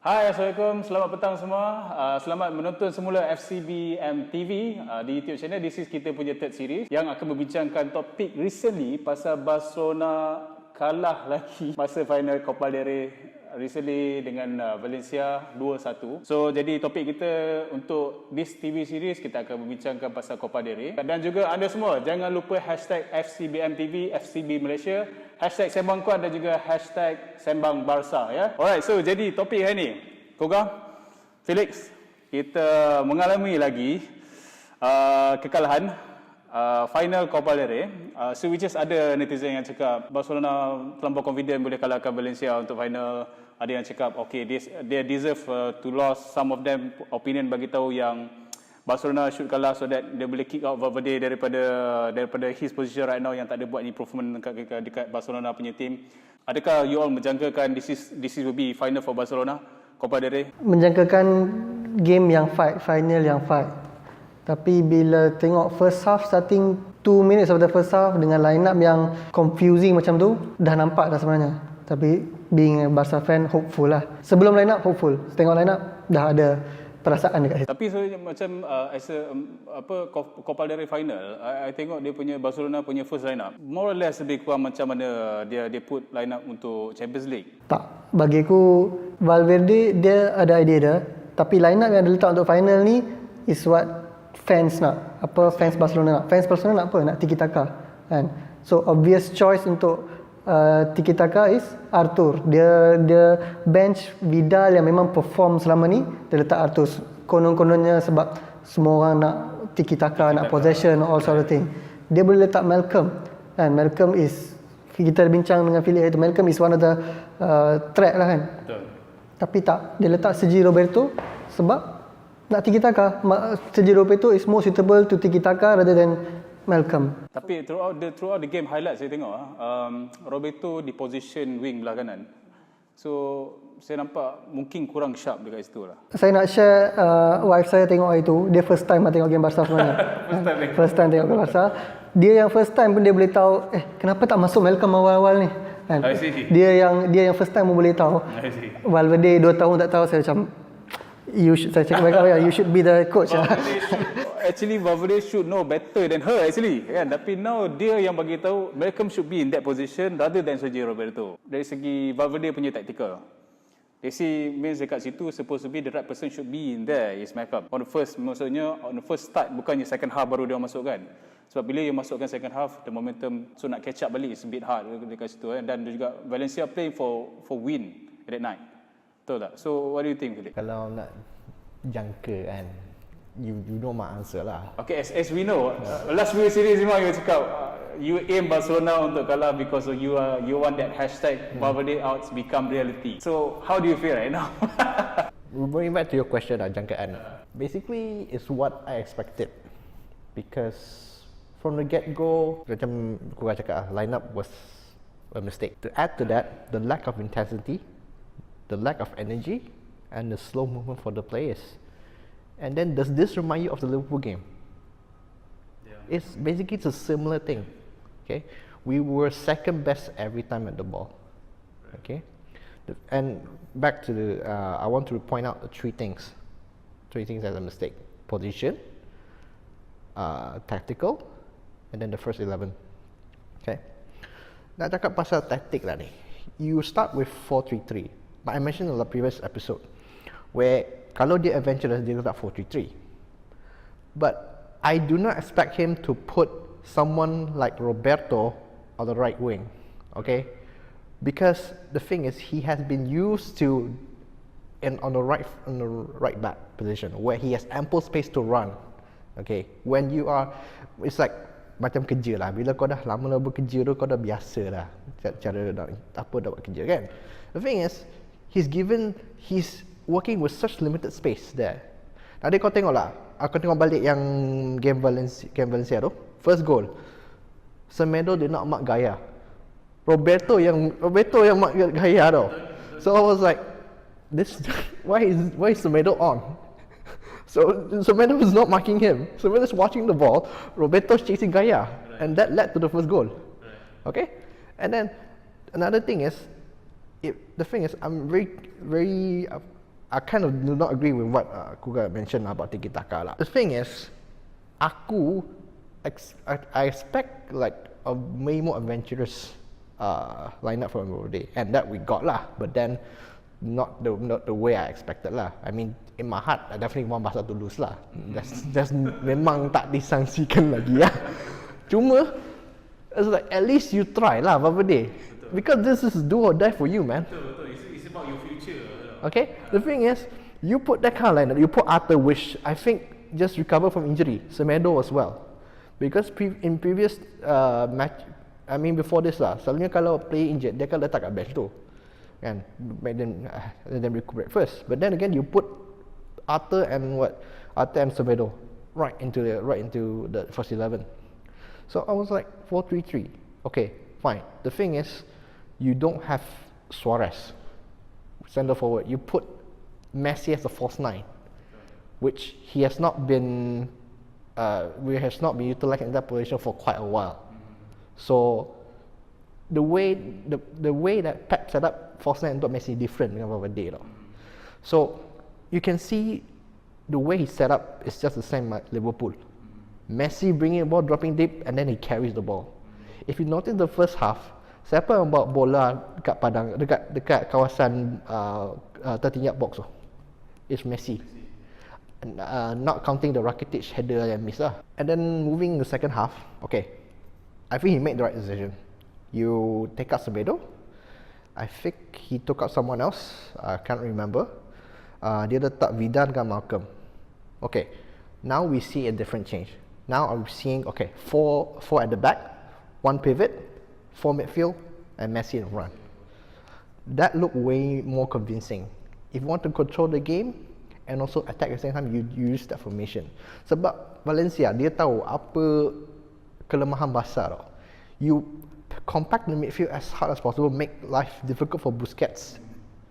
Hai, Assalamualaikum. Selamat petang semua. Selamat menonton semula FCBM TV di YouTube channel. This is kita punya third series yang akan membincangkan topik recently pasal Barcelona kalah lagi masa final Copa del Rey recently dengan Valencia 2-1. So jadi topik kita untuk this TV series kita akan membincangkan pasal Copa del Rey. Dan juga anda semua jangan lupa hashtag FCBM TV, FCB Malaysia, hashtag Sembang Kuat dan juga hashtag Sembang Barca ya. Alright, so jadi topik hari ni Kugaa, Felix, kita mengalami lagi kekalahan final Copa del Rey. So which is ada netizen yang cakap Barcelona terlampau confident boleh kalahkan Valencia untuk final. Ada yang cakap okay, they deserve to lose. Some of them opinion bagi tahu yang Barcelona should kalah so that dia boleh kick out Valverde daripada his position right now yang tak ada buat improvement dekat Barcelona punya team. Adakah you all menjangkakan this will be final for Barcelona Copa del Rey? Menjangkakan game yang fight, final yang fight. Tapi bila tengok first half, starting 2 minutes of the first half dengan line up yang confusing macam tu, dah nampak dah sebenarnya. Tapi being a Barca fan, hopeful lah. Sebelum line up, hopeful. Tengok line up, dah ada perasaan dekat situ. Tapi so, macam as a Copa del Rey final, I tengok dia punya Barcelona punya first line up more or less lebih kurang macam mana dia put line up untuk Champions League. Tak, bagi aku Valverde dia ada idea dia, tapi line up yang dia letak untuk final ni is what fans nak. Apa fans Barcelona nak? Fans Barcelona nak apa? Nak tiki taka kan. So obvious choice untuk tiki taka is Arthur. Dia bench Vidal yang memang perform selama ni, dia letak Arthur. Konon-kononnya sebab semua orang nak tiki taka, nak possession, all sort of thing. Dia boleh letak Malcolm. And Malcolm is, kita bincang dengan Felix itu, Malcolm is one of the threat lah kan. Betul. Tapi tak, dia letak Sergi Roberto sebab nak tiki taka. Sergi Roberto is more suitable to tiki taka rather than Malcolm. Tapi throughout the game highlight saya tengok Roberto di position wing belah kanan. So saya nampak mungkin kurang sharp dekat situ lah. Saya nak share wife saya tengok itu. Dia first time tengok game Barca sebenarnya. first time tengok game Barca. Dia yang first time pun dia boleh tahu kenapa tak masuk Malcolm awal-awal ni. Kan? Dia yang first time pun boleh tahu. Valverde 2 tahun tak tahu. Saya macam saya cakap baik lah, you should be the coach. Actually Valverde should know better than her actually kan, tapi now dia yang bagi tahu Malcolm should be in that position rather than Sergio Roberto. Dari segi Valverde punya tactical, they see means dekat situ supposed to be the right person should be in there is Malcolm. Maksudnya on the first start, bukannya second half baru dia masukkan. Sebab bila dia masukkan second half, the momentum so nak catch up balik is a bit hard dekat situ dan juga Valencia playing for win at that night. Betul tak? So what do you think, Felix? Kalau nak jangka kan, you know my answer lah. Okay, as we know, last few series memang you cakap you aim Barcelona untuk kalah because you want that hashtag Valverde outs become reality. So how do you feel right now? Going back to your question lah, jangkaan. Basically, it's what I expected because from the get-go, macam Kugaa cakap, lineup was a mistake. To add to that, the lack of intensity, the lack of energy, and the slow movement for the players. And then does this remind you of the Liverpool game? Yeah. It's basically a similar thing. Okay, we were second best every time at the ball. Right. Okay, and back to the, I want to point out 3 things. 3 things as a mistake: position, tactical, and then the first 11. Okay, nak cakap pasal taktik lah ni. You start with 4-3-3. But I mentioned in the previous episode where kalau dia adventurous, dia letak 4-3-3. But I do not expect him to put someone like Roberto on the right wing, okay? Because the thing is, he has been used to on the right back position where he has ample space to run, okay? When you are, it's like macam kerja lah. Bila kau dah lama bekerja tu, kau dah biasa lah cara apa dah buat kerja kan. The thing is, he's working with such limited space there. Tadi kau tengok lah, aku tengok balik yang game Valencia tu, first goal, Semedo did not mark Gaya. Roberto yang mark Gaya tu. So I was like, why is Semedo on? So Semedo was not marking him. Semedo is watching the ball. Roberto's chasing Gaya, and that led to the first goal. Okay, and then another thing is, the thing is, I'm very I kind of do not agree with what Kugaa mentioned about tiki-taka lah. The thing is, I expect like a way more adventurous lineup from Day, and that we got lah. But then not the way I expected lah. I mean, in my heart, I definitely want Barca to lose lah. That's memang tak disangsikan lagi ya. Cuma, it's like at least you try lah, Day, because this is do or die for you, man. It's about your future. Okay, the thing is, you put that kind of lineup, you put Arthur, which I think just recover from injury, Semedo as well, because in previous match, I mean before this lah, selalunya kalau player injured, dia kan letak kat bench tu, kan, let them recuperate first. But then again, you put Arthur and Semedo right into the first 11. So I was like 4-3-3. Okay, fine. The thing is, you don't have Suarez, center forward. You put Messi as a false 9, which he has not been utilized in that position for quite a while. So the way that Pep set up false 9 untuk Messi different dengan Valverde lah. So you can see the way he set up is just the same like Liverpool. Messi bringing the ball, dropping deep, and then he carries the ball. If you notice the first half, siapa yang bawa bola dekat padang, dekat kawasan 13-yard box tu? It's Messi. Not counting the Rakitic header yang miss lah. And then moving the second half, okay, I think he made the right decision. You take out Semedo. I think he took out someone else. I can't remember. Dia letak Vidal dengan Malcolm. Okay, now we see a different change. Now I'm seeing, okay, four at the back, 1 pivot, 4 midfield, and Messi in front. That looked way more convincing. If you want to control the game and also attack at the same time, you use that formation. Sebab Valencia, dia tahu apa kelemahan Barca tau. You compact the midfield as hard as possible, make life difficult for Busquets,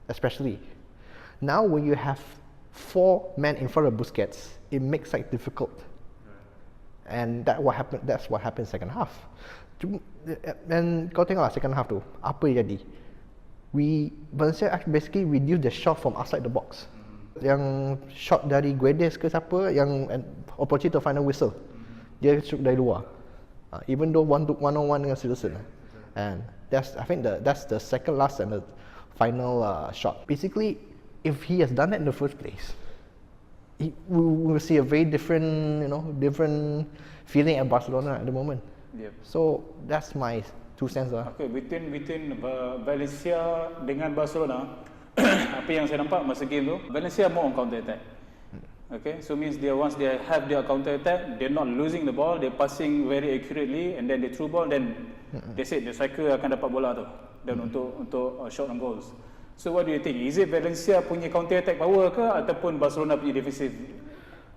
especially. Now when you have 4 men in front of Busquets, it makes life difficult. And that's what happened second half. And kau tengoklah second half tu, apa yang jadi? Valencia basically reduce the shot from outside the box. Yang shot dari Guedes ke siapa, yang opportunity to final whistle, dia shoot dari luar. Even though one-on-one dengan Citizen. And I think that's the second last and the final shot. Basically, if he has done that in the first place, we will see a very different feeling at Barcelona at the moment. Yep. So that's my 2 cents lah. Okay, between Valencia dengan Barcelona, apa yang saya nampak masa game tu, Valencia more on counter attack. Okay, so means once they have their counter attack, they're not losing the ball, they're passing very accurately, and then they through ball, then they said the striker akan dapat bola tu, dan untuk shot on goals. So what do you think? Is it Valencia punya counter attack power ke ataupun Barcelona punya defensive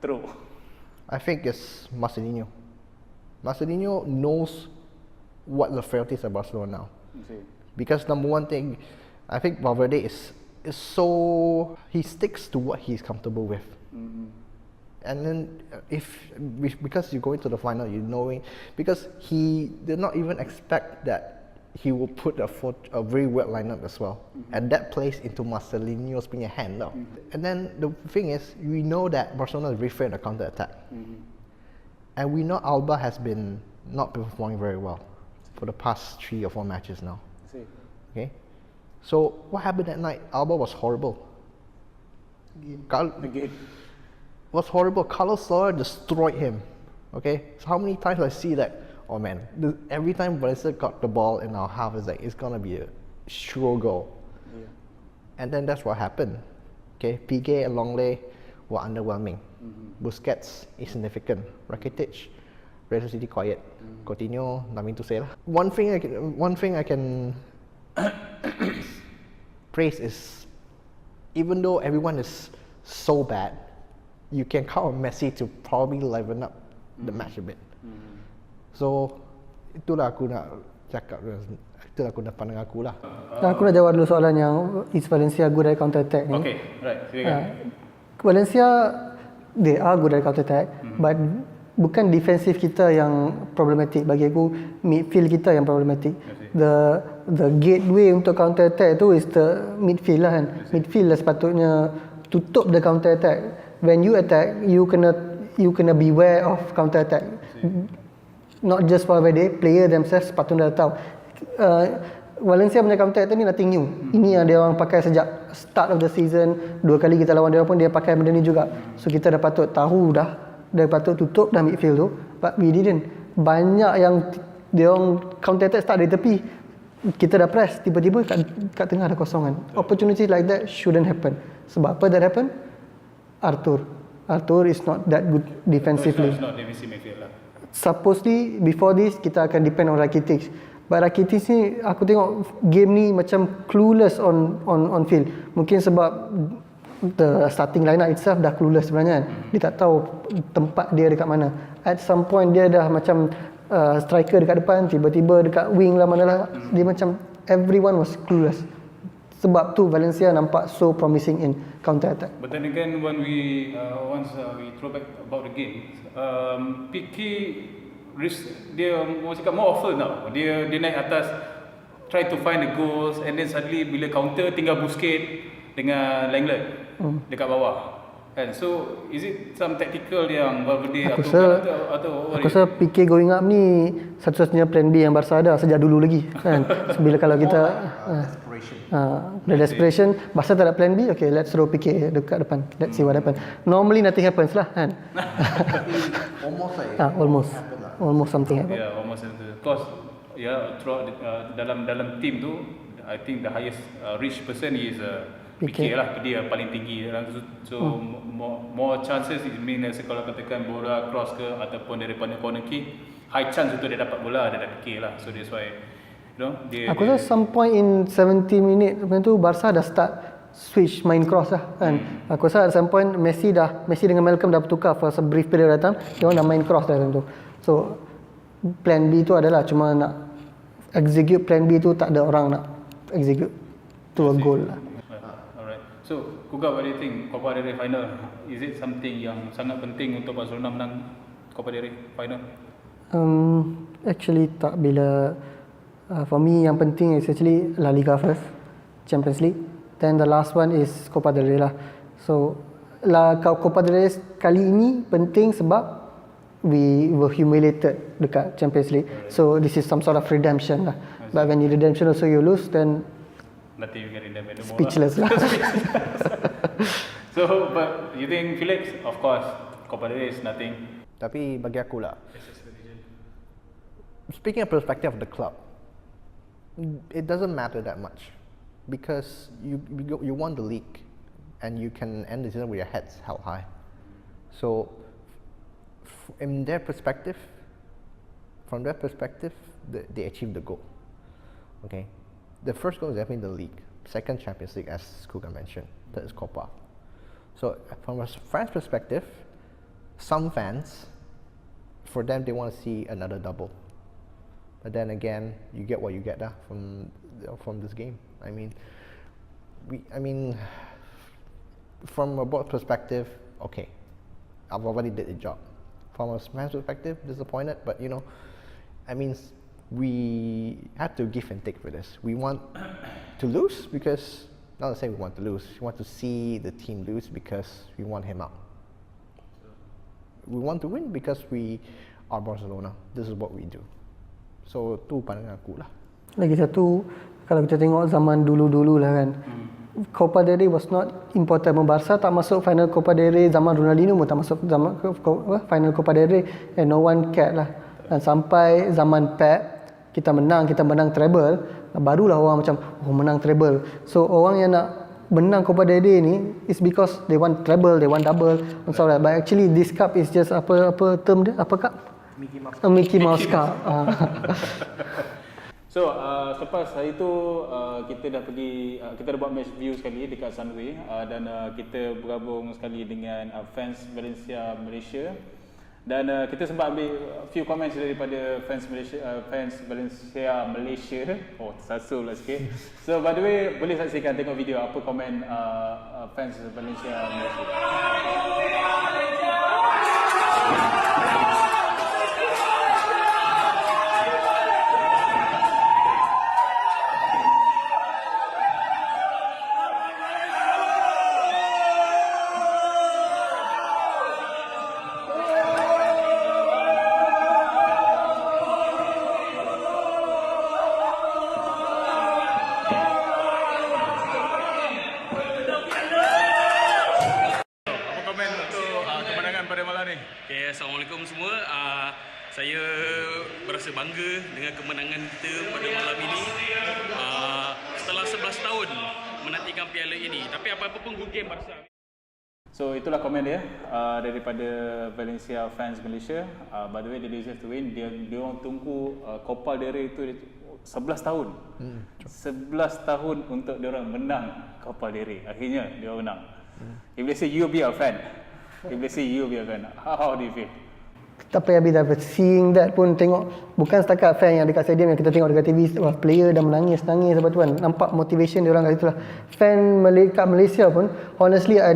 teruk? I think it's Marcelinho. Marcelinho knows what the frailties of Barcelona now. Because number one thing, I think Valverde is so, he sticks to what he's comfortable with. And then because you go into the final, you knowing, because he did not even expect that he will put a very wet lineup as well, and that plays into Marcelinho's punya hand now. And then the thing is, we know that Barcelona is very fair in the counter attack, and we know Alba has been not performing very well for the past 3 or 4 matches now. Okay, so what happened that night? Alba was horrible. Again. Was horrible. Carlos Soler destroyed him. Okay, so how many times I see that? Oh man, every time Valencia got the ball in our half, it's gonna be a sure goal. Yeah. And then that's what happened. Okay, Piqué and Longley were underwhelming. Busquets insignificant. Rakitic relatively quiet. Coutinho, nothing to say lah. One thing I can praise is, even though everyone is so bad, you can count on Messi to probably liven up the match a bit. So itulah aku nak cakap, itulah aku nak pandang aku lah. Aku nak jawab dulu soalan yang is Valencia good at counter attack ni. Okay, right. Valencia they are good at counter attack, but bukan defensif kita yang problematic. Bagi aku midfield kita yang problematic. The gateway untuk counter attack tu is the midfield lah kan. Midfield lah sepatutnya tutup the counter attack. When you attack, you kena beware of counter attack. Not just Valverde, player themselves patut dah tahu. Valencia punya counter attack ni nothing new. Ini yang dia orang pakai sejak start of the season. 2 kali kita lawan dia pun dia pakai benda ni juga. So kita dah patut tahu dah, dah patut tutup dah midfield tu. But we didn't. Banyak yang dia orang counter attack start dari tepi. Kita dah press, tiba-tiba kat tengah ada kosongan. Opportunity like that shouldn't happen. Sebab apa that happen? Arthur is not that good defensively. It's not defensive midfield lah. Supposedly before this kita akan depend on Rakitic. But Rakitic ni aku tengok game ni macam clueless on field. Mungkin sebab the starting lineup itself dah clueless sebenarnya kan. Dia tak tahu tempat dia dekat mana. At some point dia dah macam striker dekat depan, tiba-tiba dekat wing lah manalah. Dia macam everyone was clueless. Sebab tu Valencia nampak so promising in counter attack. But then again, when we once we throw back about the game, PK dia cakap more often tau. Dia naik atas, try to find the goals, and then suddenly bila counter tinggal Busquets dengan Lenglet dekat bawah. And so is it some tactical yang Valverde atau aku rasa PK going up ni satu-satunya plan B yang Barca ada sejak dulu lagi kan. Bila kalau kita desperation, Barca tak ada plan B, okay, let's throw PK dekat depan, let's see what happen. Normally nothing happens lah kan. Almost something happen. Yeah, almost. Because throughout dalam team tu, I think the highest reach person is PK lah, dia paling tinggi. So more chances, it means kalau katakan bola cross ke ataupun daripada corner kick, high chance untuk dia dapat bola ada PK lah. So that's why aku rasa some point in 70 minit lepas tu Barca dah start switch main cross lah kan. Aku rasa at some point Messi dengan Malcolm dah bertukar for a brief period datang, dia orang dah main cross dah tu. So plan B tu adalah cuma nak execute plan B tu, tak ada orang nak execute to a goal lah. Alright. So Kugaa, what do you think Copa del Rey final? Is it something yang sangat penting untuk Barcelona menang Copa del Rey final? Actually tak. Bila for me yang penting is actually La Liga first, Champions League, then the last one is Copa del Rey lah. So Copa del Rey kali ini penting sebab we were humiliated dekat Champions League. So this is some sort of redemption lah. But when you redemption also you lose, then nothing you can redeem anymore. Speechless lah. So but you think Felix, of course Copa del Rey is nothing. Tapi bagi aku lah, speaking of perspective of the club, it doesn't matter that much because you won the league and you can end the season with your heads held high. So in their perspective, from their perspective, they achieved the goal. Okay, the first goal is definitely the league, second Champions League as Kugaa mentioned, third is Copa. So from a fan's perspective, some fans, for them they want to see another double. But then again, you get what you get from this game. I mean, from a board perspective, okay, I've already did the job. From a man's perspective, disappointed, but we had to give and take for this. We want to lose because, not to say we want to lose, we want to see the team lose because we want him out. We want to win because we are Barcelona. This is what we do. So tu pandangan aku lah. Lagi satu, kalau kita tengok zaman dulu-dulu lah kan, Copa del Rey was not important. Barca tak masuk final Copa del Rey, zaman Ronaldinho pun tak masuk final Copa del Rey, and no one cared lah. Dan sampai zaman Pep, kita menang treble, barulah orang macam menang treble. So orang yang nak menang Copa del Rey ni is because they want treble, they want double and so on. But actually this cup is just apa term dia, apa cup? Mickey Mouse Cup. So selepas hari tu kita dah pergi, kita dah buat match view sekali dekat Sunway, dan kita bergabung sekali dengan fans Valencia Malaysia, dan kita sempat ambil few comments daripada fans Valencia Malaysia. Oh, tersasul lah sikit. So by the way, boleh saksikan, tengok video apa komen fans Valencia Malaysia. berasa bangga dengan kemenangan kita pada malam ini. Setelah 11 tahun menantikan piala ini. Tapi apa-apa pun good game Barca. So itulah komen dia daripada Valencia fans Malaysia. By the way, they deserve to win. Dia orang tunggu Copa del Rey itu 11 tahun. 11 tahun untuk dia orang menang Copa del Rey. Akhirnya dia orang menang. If they say you be a fan, how do you feel? Tak payah bila seeing that pun tengok, bukan setakat fan yang dekat stadium yang kita tengok dekat TV, wah, player dah menangis apa tu kan, nampak motivation dia orang kat situ lah. Fan kat Malaysia pun honestly I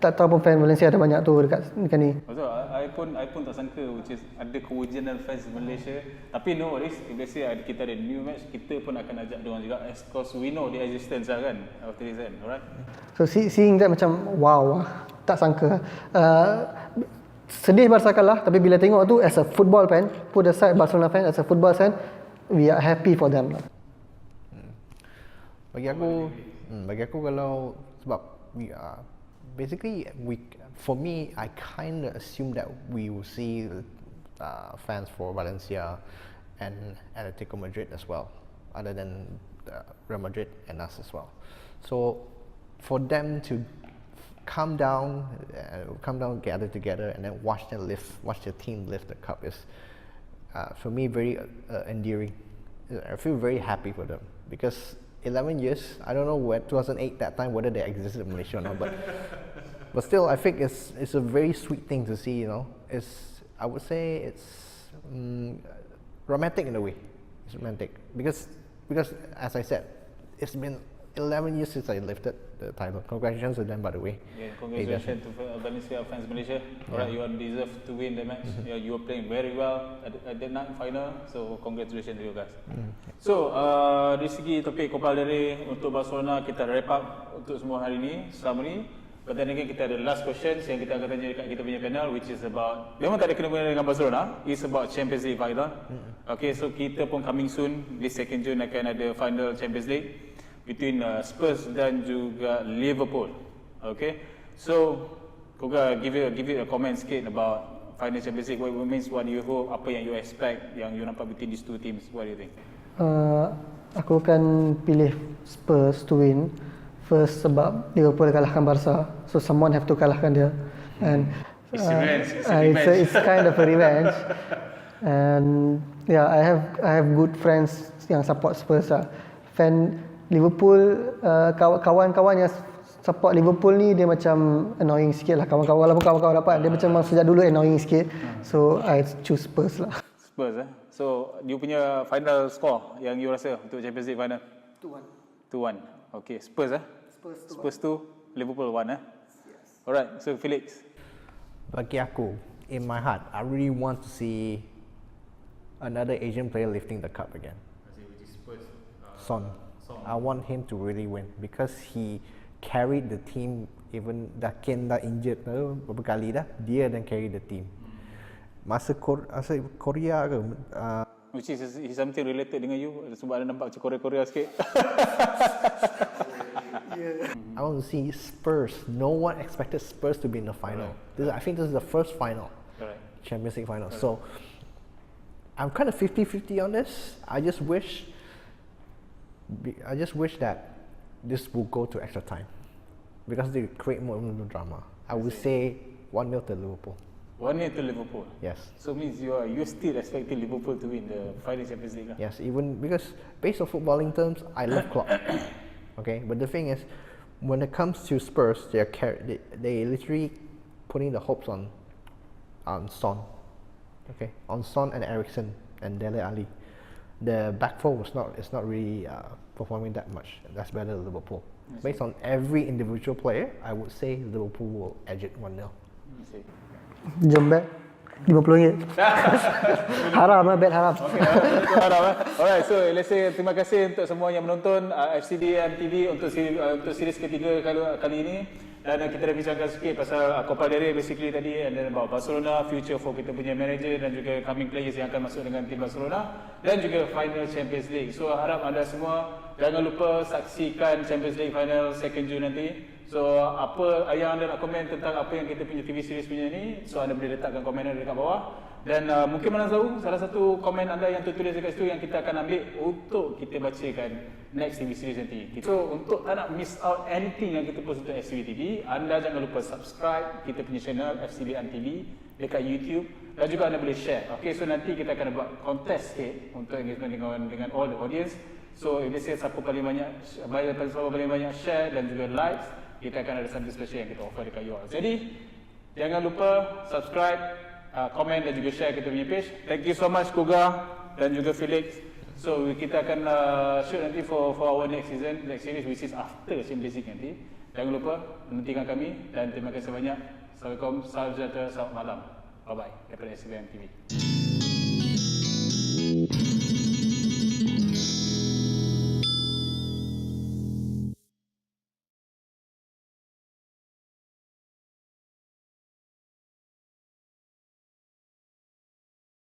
tak tahu pun fan Malaysia ada banyak tu dekat ni. Betul, I pun tak sangka which is ada kewujudan fans Malaysia. Tapi no worries, if let's say kita ada new match, kita pun akan ajak diorang juga, because we know the existence lah kan after this kan, alright? So seeing that macam wow, tak sangka. Sedih Barca kalah, tapi bila tengok tu as a football fan, put aside Barcelona fan, as a football fan, we are happy for them lah. Bagi aku kalau sebab we are basically for me I kind of assume that we will see fans for Valencia and Atletico Madrid as well, other than Real Madrid and us as well. So for them to come down, gather together, and then watch their team lift the cup is, for me, very endearing. I feel very happy for them because 11 years. I don't know where 2008 that time whether they existed in Malaysia or not, but still, I think it's a very sweet thing to see. You know, I would say it's romantic in a way. It's romantic because as I said, it's been 11 years since I lifted the title. Congratulations to them, by the way. Yeah, congratulations to Valencia fans Malaysia. Alright, you deserve to win the match. You are playing very well at the night final. So congratulations to you guys. So dari segi topik Copa del Rey untuk Barcelona, kita wrap up untuk semua hari ini, summary. But then again, kita ada last questions yang kita akan tanya dekat kita punya panel, which is about, memang tak ada kena-mengena dengan Barcelona, it's about Champions League final. Okay, so kita pun coming soon, this 2nd June akan ada final Champions League between Spurs dan juga Liverpool. Okay, so Kugaa, give it a comment sikit about final Champions League. What means, what do you hope, apa yang you expect, yang you nampak between these two teams? What do you think? Aku akan pilih Spurs to win. First sebab Liverpool kalahkan Barca, so someone have to kalahkan dia. And it's revenge. It's kind of a revenge. And yeah, I have good friends yang support Spurs lah. Fan Liverpool, kawan-kawan yang support Liverpool ni dia macam annoying sikit lah. Kawan-kawan walaupun kawan-kawan dapat, dia macam sejak dulu annoying sikit. So I choose Spurs lah. Spurs So you punya final score yang you rasa untuk Champions League final? 2-1. Okay, Spurs Spurs 2, Liverpool 1 Yes. Alright, so Felix. Bagi aku, in my heart, I really want to see another Asian player lifting the cup again. Which is Spurs. Son. I want him to really win because he carried the team, even dah injured beberapa kali dah, dia dan carry the team. Masa Korea ke, which is something related dengan you, sebab ada nampak macam Korea sikit. I want to see Spurs. No one expected Spurs to be in the final. I think this is the first final, Champions League final. So I'm kind of 50-50 on this. I just wish that this will go to extra time because they create more drama. I would say 1-0 to Liverpool. 1-0 to Liverpool. Yes. So means you still expecting Liverpool to win the final Champions League. Yes, even because based on footballing terms, I love Klopp. Okay, but the thing is, when it comes to Spurs, they literally putting the hopes on Son. Okay, on Son and Eriksen and Dele Alli. The back four is not really performing that much. That's better than Liverpool. Based on every individual player, I would say Liverpool will edge it 1-0. Jom bet RM50. Haram lah, bet haram. Okay, haram. Alright, so let's say terima kasih untuk semua yang menonton FCBM TV untuk series ketiga kali ini. Dan kita dah bincangkan sikit pasal Copa del Rey basically tadi, and then about Barcelona, future for kita punya manager dan juga coming players yang akan masuk dengan tim Barcelona, dan juga final Champions League. So harap anda semua jangan lupa saksikan Champions League final 2nd June nanti. So apa yang anda nak komen tentang apa yang kita punya TV series punya ni, so anda boleh letakkan komen anda dekat bawah. Dan mungkin mana tahu salah satu komen anda yang tertulis dekat situ yang kita akan ambil untuk kita bacakan next TV series nanti. So untuk tak nak miss out anything yang kita post untuk FCB TV, anda jangan lupa subscribe kita punya channel FCBM TV dekat YouTube dan juga anda boleh share. Okay, so nanti kita akan buat contest sikit untuk engagement dengan all the audience. So if let's say siapa paling banyak share dan juga likes, kita akan ada something special yang kita offer dekat you all. Jadi jangan lupa subscribe, komen dan juga share kita punya page. Thank you so much Kugaa dan juga Felix. So kita akan shoot nanti for our next series which is after Sim Basic nanti. Jangan lupa menantikan kami dan terima kasih banyak. Assalamualaikum, salam sejahtera, selamat malam. Bye bye daripada FCBM TV.